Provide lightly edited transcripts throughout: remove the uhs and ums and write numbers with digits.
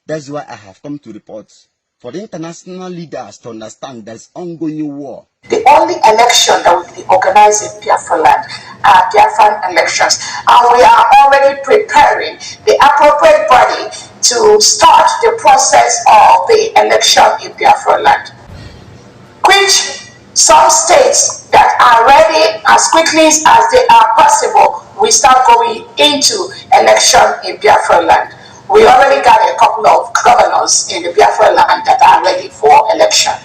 That's why I have come to report for the international leaders to understand there's ongoing war. The only election that will be organized in Biafra land are Biafran elections. And we are already preparing the appropriate body to start the process of the election in Biafra land, which some states that are ready as quickly as they are possible, we start going into election in Biafra land. We already got a couple of governors in the Biafra land that are ready for election.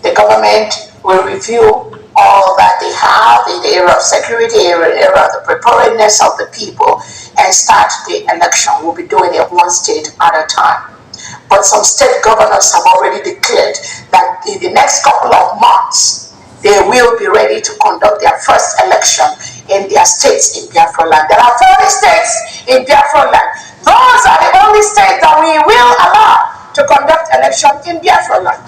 The government will review all that they have in the area of security, area of the preparedness of the people, and start the election. We'll be doing it one state at a time. But some state governors have already declared that in the next couple of months, they will be ready to conduct their first election in their states in Biafra land. There are 40 states in Biafra land. Those are the only states that we will allow to conduct election in Biafra land.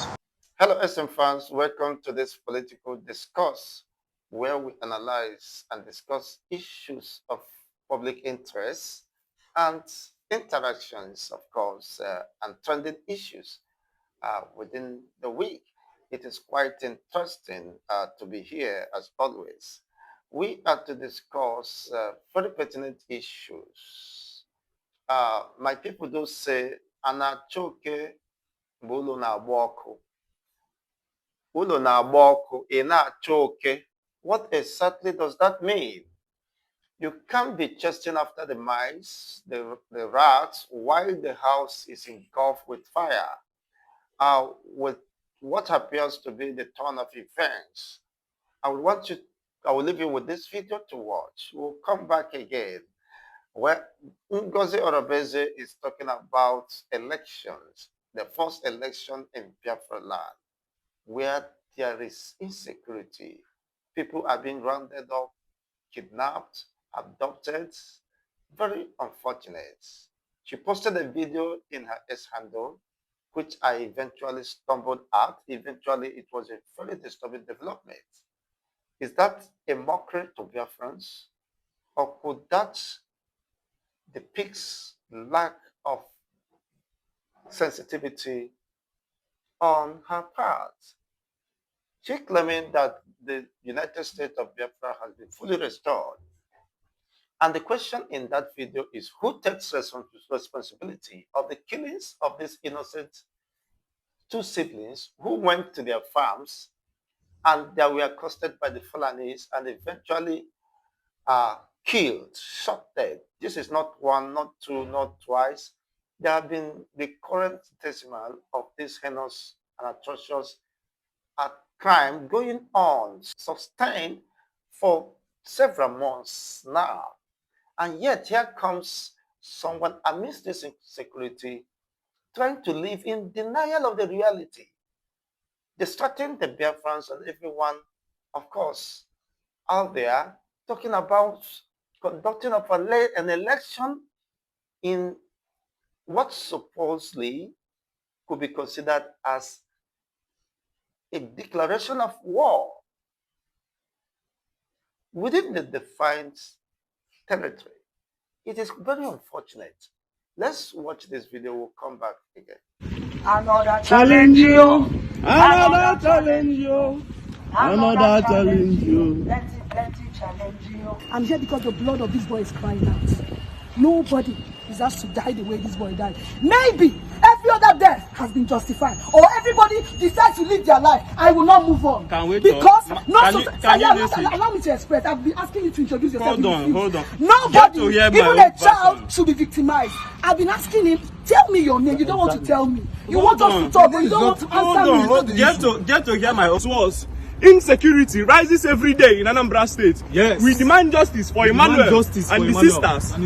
Hello SM fans, welcome to this political discourse where we analyze and discuss issues of public interest and interactions, of course, and trending issues within the week. It is quite interesting to be here as always. We are to discuss very pertinent issues. My people do say, "Anachoke bulu na boko." Ulo na boko, inachoke. What exactly does that mean? You can't be chasing after the mice, the rats, while the house is engulfed with fire. With what appears to be the turn of events, I will leave you with this video to watch. We'll come back again, where Ngozi Orobeze is talking about elections, the first election in Biafra land, where there is insecurity. People are being rounded up, kidnapped, abducted. Very unfortunate. She posted a video in her S handle, which I eventually stumbled at. Eventually, it was a very disturbing development. Is that a mockery to Biafrans? Or could that depict lack of sensitivity on her part? She claiming that the United States of Biafra has been fully restored. And the question in that video is, who takes responsibility of the killings of these innocent two siblings who went to their farms and they were accosted by the Fulanis and eventually killed, shot dead? This is not one, not two, not twice. There have been the current decimal of this heinous and atrocious crime going on, sustained for several months now. And yet here comes someone amidst this insecurity trying to live in denial of the reality, distracting the Biafrans and everyone, of course, out there, talking about conducting of an election in what supposedly could be considered as a declaration of war within the defined territory. It is very unfortunate. Let's watch this video. We'll come back again. Another challenge you. Another challenge you. Another challenge you. Plenty challenge you. I'm here because the blood of this boy is crying out. Nobody deserves to die the way this boy died. Maybe every other death has been justified, or everybody decides to live their life. I will not move on. Can we because talk? Allow me to express. I've been asking you to introduce yourself. Hold on. Nobody, even a child, should be victimized. I've been asking him, tell me your name. You don't want to tell me. You want us to talk, but you don't want to answer me. Get to hear my words. Insecurity rises every day in Anambra State. Yes. We demand justice for Emmanuel and the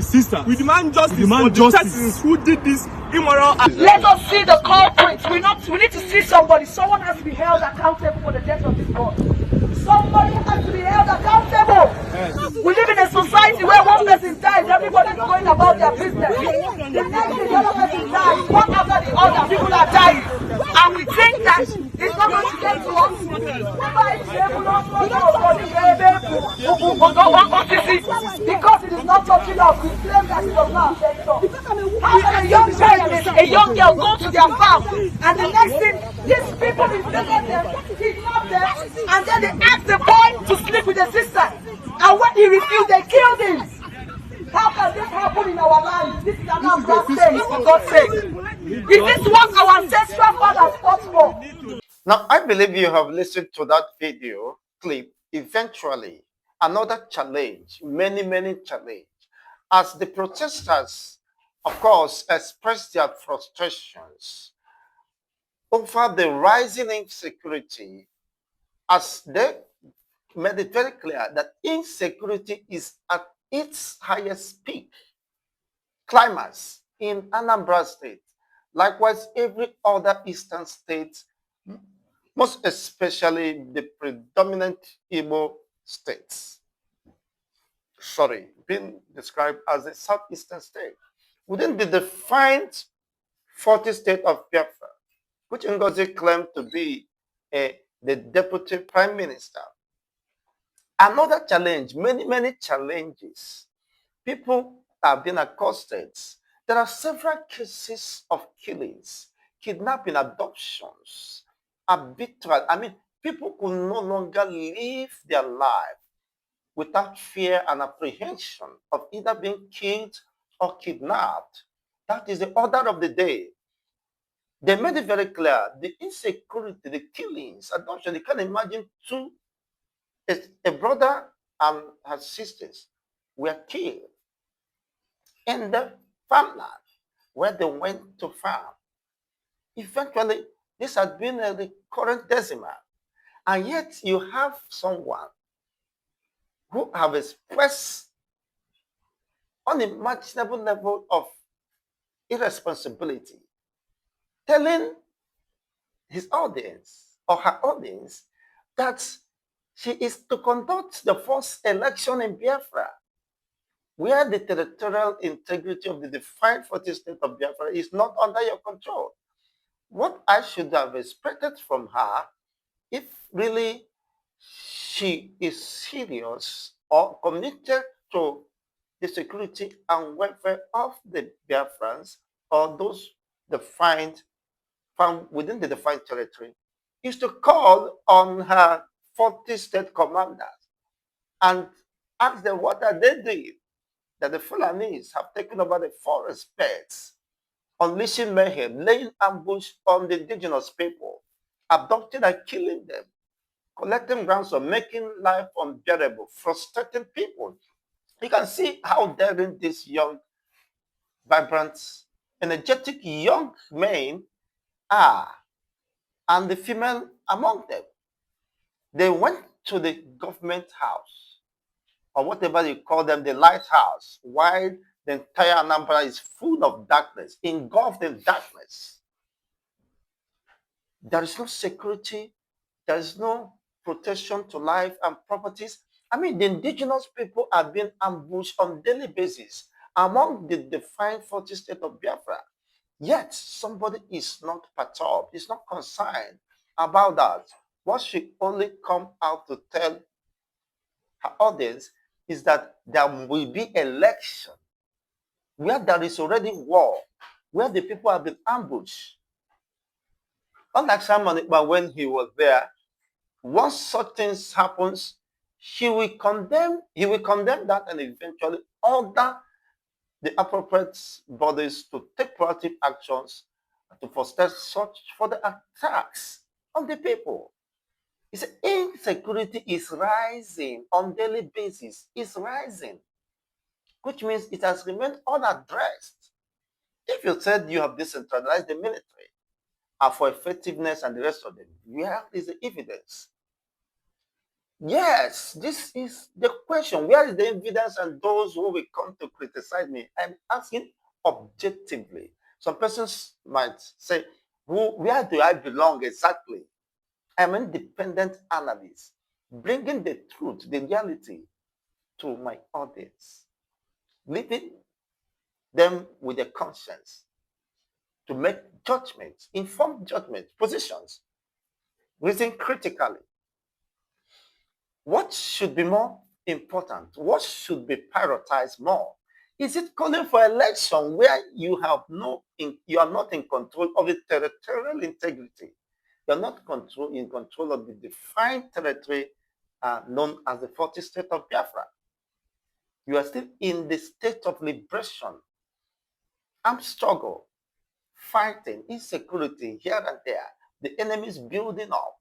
sisters. We demand justice for the persons who did this immoral act. Let us see the culprits. We need to see somebody. Someone has to be held accountable for the death of this boy. Somebody has to be held accountable. Yes. We live in a society where one person dies, everybody is going about their business. The next day, the other person dies. One after the other, people are dying. And we think that it's not going to get to us. Because it is not touching us, we claim that it does not affect us. How can a young girl go to their farm, and the next thing, these people invaded them, kidnapped them, and then they asked the boy to sleep with the sister. And when he refused, they killed him. How can this happen in our lives? This is another state, for God's sake. Is this what our ancestral fathers fought for? Now, I believe you have listened to that video clip. Eventually, another challenge, many challenge, as the protesters, of course, expressed their frustrations over the rising insecurity, as they made it very clear that insecurity is at its highest peak, climax in Anambra State. Likewise, every other eastern state, most especially the predominant Igbo states, being described as a southeastern state, within the defined 40 state of Biafra, which Ngozi claimed to be the deputy prime minister. Another challenge, many challenges. People have been accosted. There are several cases of killings, kidnapping, adoptions, arbitrary. I mean, people could no longer live their life without fear and apprehension of either being killed or kidnapped. That is the order of the day. They made it very clear, the insecurity, the killings, adoption. You can imagine a brother and her sisters were killed in the farmland where they went to farm. Eventually, this has been a recurrent decimal. And yet you have someone who have expressed unimaginable level of irresponsibility, telling his audience or her audience that she is to conduct the first election in Biafra, where the territorial integrity of the defined 40 state of Biafra is not under your control. What I should have expected from her, if really she is serious or committed to the security and welfare of the Biafrans or those found within the defined territory, is to call on her 40 state commanders and ask them what are they doing, that the Fulanis have taken over the forest beds, unleashing mayhem, laying ambush on the indigenous people, abducting and killing them, collecting ransom, making life unbearable, frustrating people. You can see how daring these young, vibrant, energetic young men are, and the female among them. They went to the government house, or whatever you call them, the lighthouse, while the entire Anambra is full of darkness, engulfed in darkness. There is no security, there is no protection to life and properties. I mean, the indigenous people are being ambushed on a daily basis among the defined 40 state of Biafra. Yet, somebody is not perturbed, is not concerned about that. What she only come out to tell her audience is that there will be election where there is already war, where the people have been ambushed. Unlike Simon Ekpa, when he was there, once such things happens, he will condemn that and eventually order the appropriate bodies to take proactive actions to foster such further attacks on the people. He said insecurity is rising on daily basis. It's rising, which means it has remained unaddressed. If you said you have decentralized the military for effectiveness and the rest of them, where is the evidence? Yes, this is the question. Where is the evidence? And those who will come to criticize me, I'm asking objectively. Some persons might say, where do I belong exactly? I'm an independent analyst, bringing the truth, the reality to my audience, leaving them with a conscience to make judgments, informed judgments, positions, reason critically. What should be more important? What should be prioritized more? Is it calling for election where you are not in control of the territorial integrity? You're not in control of the defined territory known as the 40th state of Biafra. You are still in the state of liberation, armed struggle, fighting, insecurity here and there. The enemy is building up.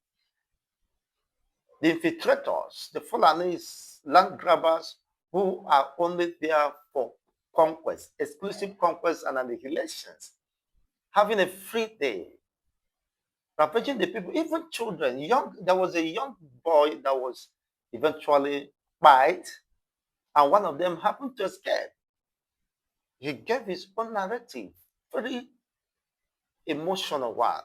The infiltrators, the Fulanis, land grabbers who are only there for conquest, exclusive conquest and annihilations, having a free day, ravaging the people, even children. There was a young boy that was eventually bite, and one of them happened to escape. He gave his own narrative, very emotional one,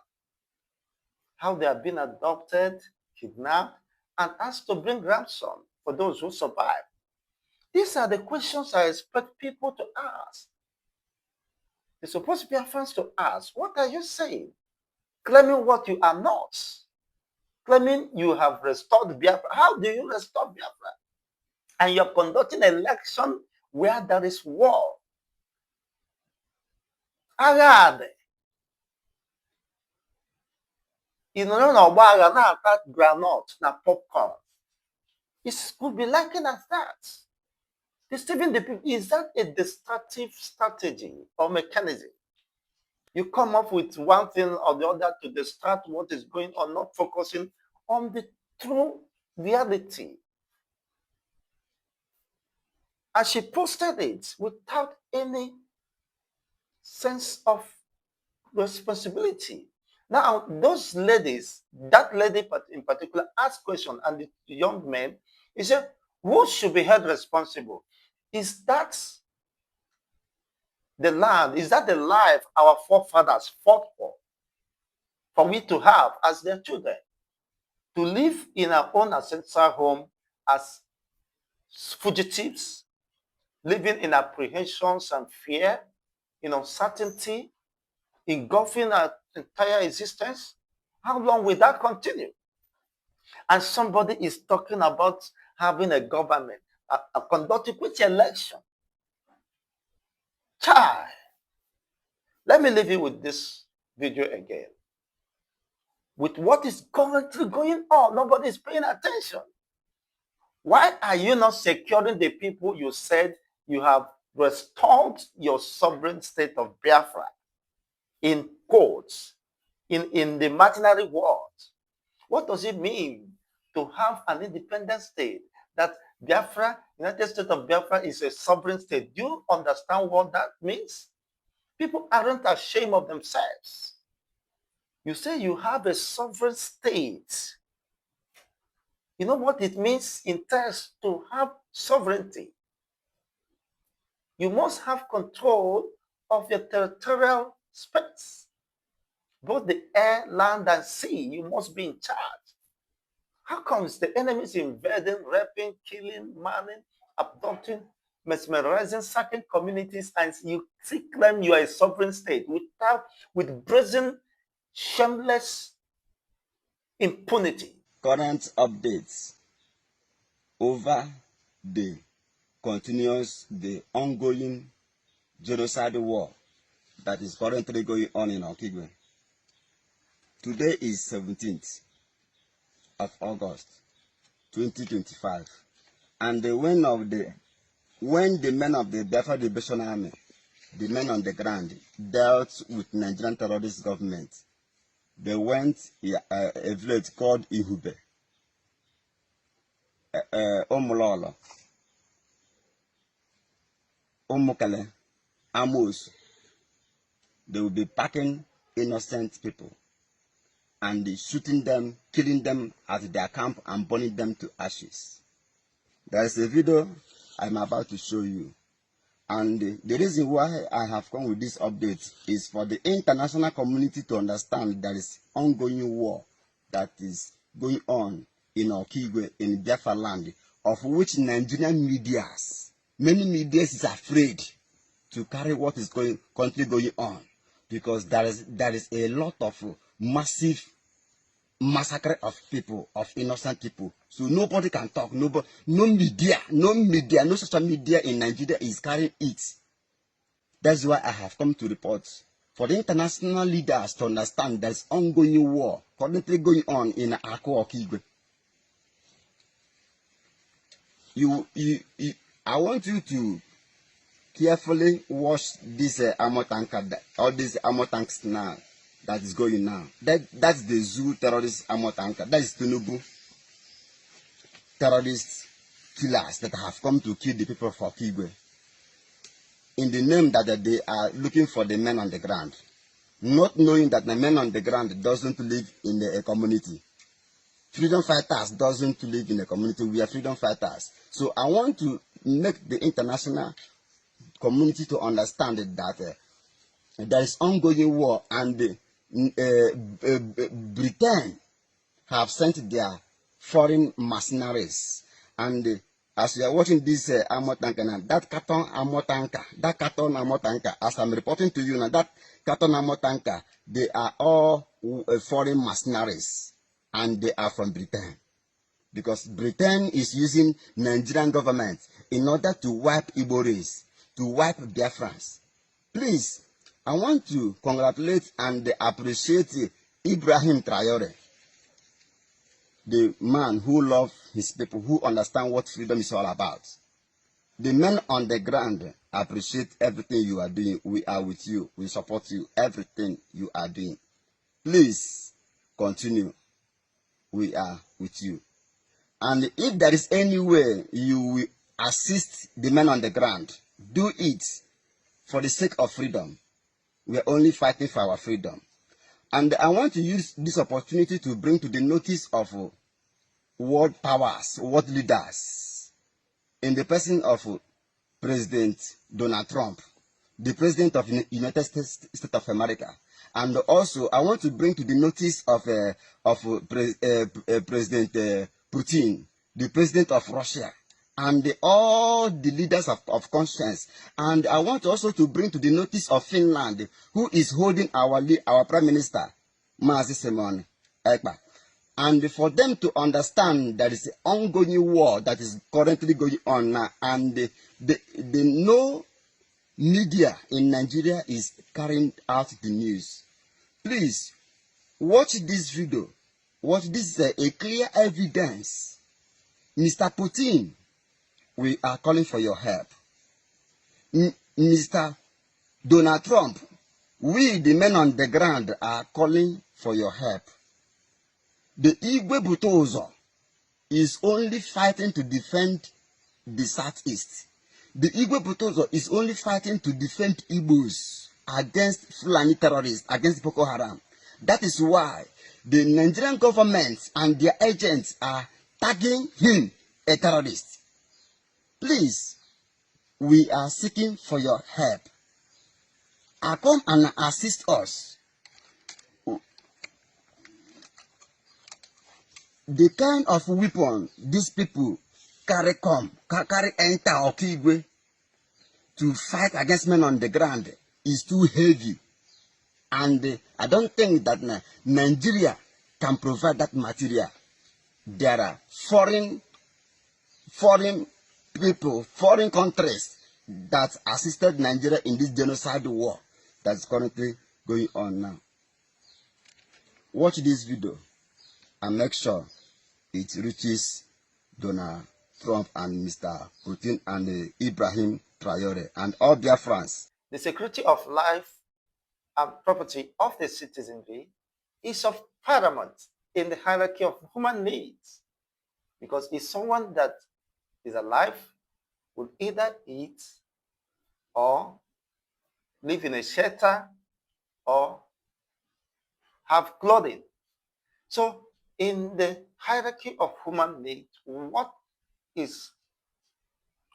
how they have been adopted, kidnapped, and asked to bring ransom for those who survived. These are the questions I expect people to ask. They're supposed to be Biafrans to ask, what are you saying? Claiming what you are not. Claiming you have restored Biafra. How do you restore Biafra? And you're conducting an election where there is war. Agade. You know, no bagga na attack granite, na popcorn. It could be likened as that. Deceiving the people, is that a destructive strategy or mechanism? You come up with one thing or the other to distract what is going on, not focusing on the true reality. And she posted it without any sense of responsibility. Now, those ladies, that lady in particular, asked questions, and the young men, he said, who should be held responsible? Is that the land, is that the life our forefathers fought for we to have as their children? To live in our own ancestral home as fugitives, living in apprehensions and fear, in uncertainty, engulfing our entire existence? How long will that continue? And somebody is talking about having a government, conducting which election? Child, let me leave you with this video again. With what is currently going on, nobody is paying attention. Why are you not securing the people you said you have restored your sovereign state of Biafra in quotes, in the imaginary world? What does it mean to have an independent state? That Biafra, United States of Biafra, is a sovereign state. Do you understand what that means? People aren't ashamed of themselves. You say you have a sovereign state. You know what it means in terms to have sovereignty? You must have control of your territorial space. Both the air, land, and sea, you must be in charge. How comes the enemy is invading, raping, killing, manning, abducting, mesmerizing certain communities, and you claim you are a sovereign state with brazen, shameless impunity? Current updates over the ongoing genocide war that is currently going on in Okigwe. Today is 17th of August 2025, and when the men of the Biafra Liberation Army, the men on the ground, dealt with Nigerian terrorist government, they went a village called Ihube, Omulolo, Omukale, Amos. They will be packing innocent people and shooting them, killing them at their camp and burning them to ashes. There is a video I'm about to show you. And the reason why I have come with this update is for the international community to understand there is ongoing war that is going on in Okigwe, in Biafra land, of which Nigerian many media is afraid to carry what is currently going on, because there is a lot of massive massacre of people, of innocent people. So nobody can talk. No media, no social media in Nigeria is carrying it. That's why I have come to report for the international leaders to understand there's ongoing war currently going on in Akwa Okigwe. I want you to carefully watch this armor tanker, all these armor tanks now that is going now. That's the zoo terrorist armor tanker. That is Tinubu terrorist killers that have come to kill the people for Kigwe. In the name that they are looking for the men on the ground, not knowing that the men on the ground doesn't live in a community. Freedom fighters doesn't live in a community. We are freedom fighters. So I want to make the international community to understand that there is ongoing war, and Britain have sent their foreign mercenaries. And as you are watching this armor tanker now, that carton armor tanker, as I'm reporting to you now, that carton armor tanker, they are all foreign mercenaries, and they are from Britain. Because Britain is using Nigerian government in order to wipe Igbo race, to wipe Biafrans. Please, I want to congratulate and appreciate Ibrahim Traore, the man who loves his people, who understands what freedom is all about. The men on the ground appreciate everything you are doing. We are with you. We support you. Everything you are doing. Please continue. We are with you. And if there is any way you will assist the men on the ground, do it for the sake of freedom. We are only fighting for our freedom. And I want to use this opportunity to bring to the notice of world powers, world leaders, in the person of President Donald Trump, the President of the United States of America. And also, I want to bring to the notice of President Putin, the President of Russia, and all the leaders of conscience. And I want also to bring to the notice of Finland, who is holding our Prime Minister, Mazi Simon Ekpa. And for them to understand there is an ongoing war that is currently going on now, and the no media in Nigeria is carrying out the news. Please, watch this video. Watch this, a clear evidence. Mr. Putin, we are calling for your help. Mr. Donald Trump, we, the men on the ground, are calling for your help. The Igwe Butozo is only fighting to defend the Southeast. The Igwe Butozo is only fighting to defend Igbos against Fulani terrorists, against Boko Haram. That is why the Nigerian government and their agents are tagging him a terrorist. Please, we are seeking for your help. Come and assist us. The kind of weapon these people carry enter Okigwe to fight against men on the ground is too heavy. And I don't think that Nigeria can provide that material. There are foreign people, foreign countries that assisted Nigeria in this genocide war that's currently going on now. Watch this video and make sure it reaches Donald Trump and Mr. Putin and Ibrahim Traore and all Biafrans. The security of life and property of the citizenry is of paramount in the hierarchy of human needs, because if someone that is alive will either eat or live in a shelter or have clothing. So in the hierarchy of human needs, what is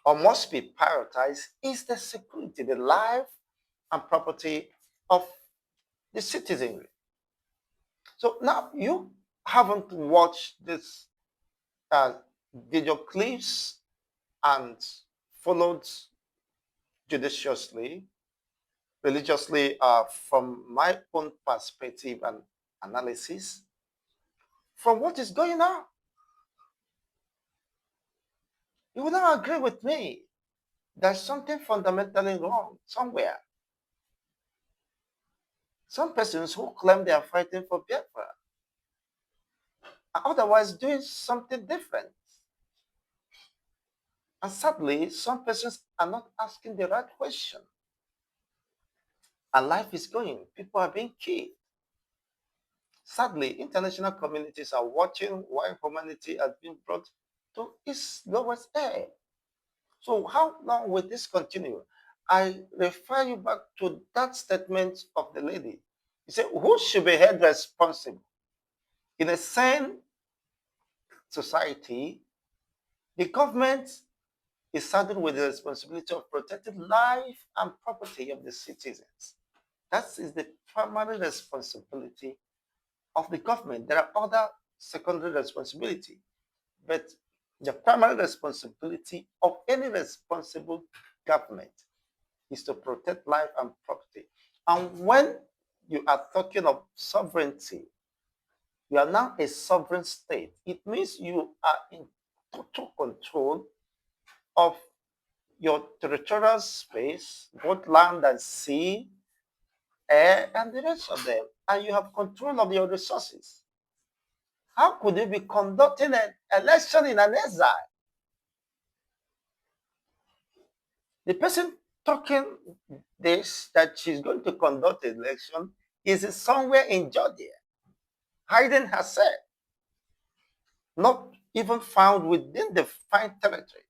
or must be prioritized is the security, the life and property of the citizenry. So now you haven't watched this video clips and followed judiciously, religiously, from my own perspective and analysis from what is going on. You will not agree with me. There's something fundamentally wrong somewhere. some persons who claim they are fighting for Biafra are otherwise doing something different. And sadly, some persons are not asking the right question. And life is going. People are being killed. Sadly, international communities are watching while humanity has been brought to its lowest ebb. So how long will this continue? I refer you back to that statement of the lady. He said, who should be held responsible? In a sane society, the government is saddled with the responsibility of protecting life and property of the citizens. That is the primary responsibility of the government. There are other secondary responsibility, but the primary responsibility of any responsible government is to protect life and property. And when you are talking of sovereignty, you are now a sovereign state. It means you are in total control of your territorial space, both land and sea, air, and the rest of them. And you have control of your resources. How could you be conducting an election in an exile? The person talking this, that she's going to conduct an election, is somewhere in Georgia, hiding herself, not even found within the fine territory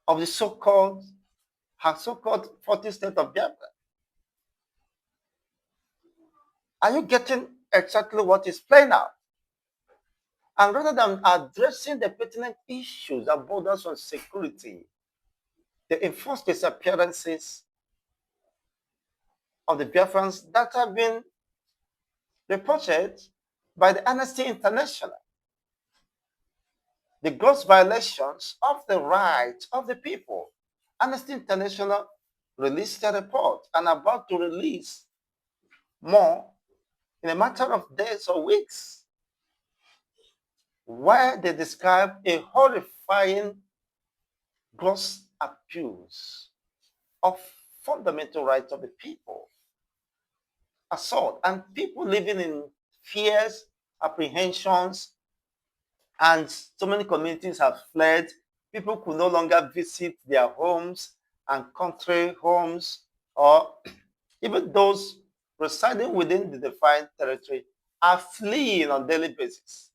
of the so-called, her so-called 40th state of Biafra. Are you getting exactly what is playing out? And rather than addressing the pertinent issues that borders on security, the enforced disappearances of the Biafrans that have been reported by the Amnesty International, the gross violations of the rights of the people. Amnesty International released a report and about to release more in a matter of days or weeks, where they describe a horrifying gross abuse of fundamental rights of the people, assault, and people living in fears, apprehensions, and so many communities have fled. People could no longer visit their homes and country homes, or even those residing within the defined territory are fleeing on a daily basis.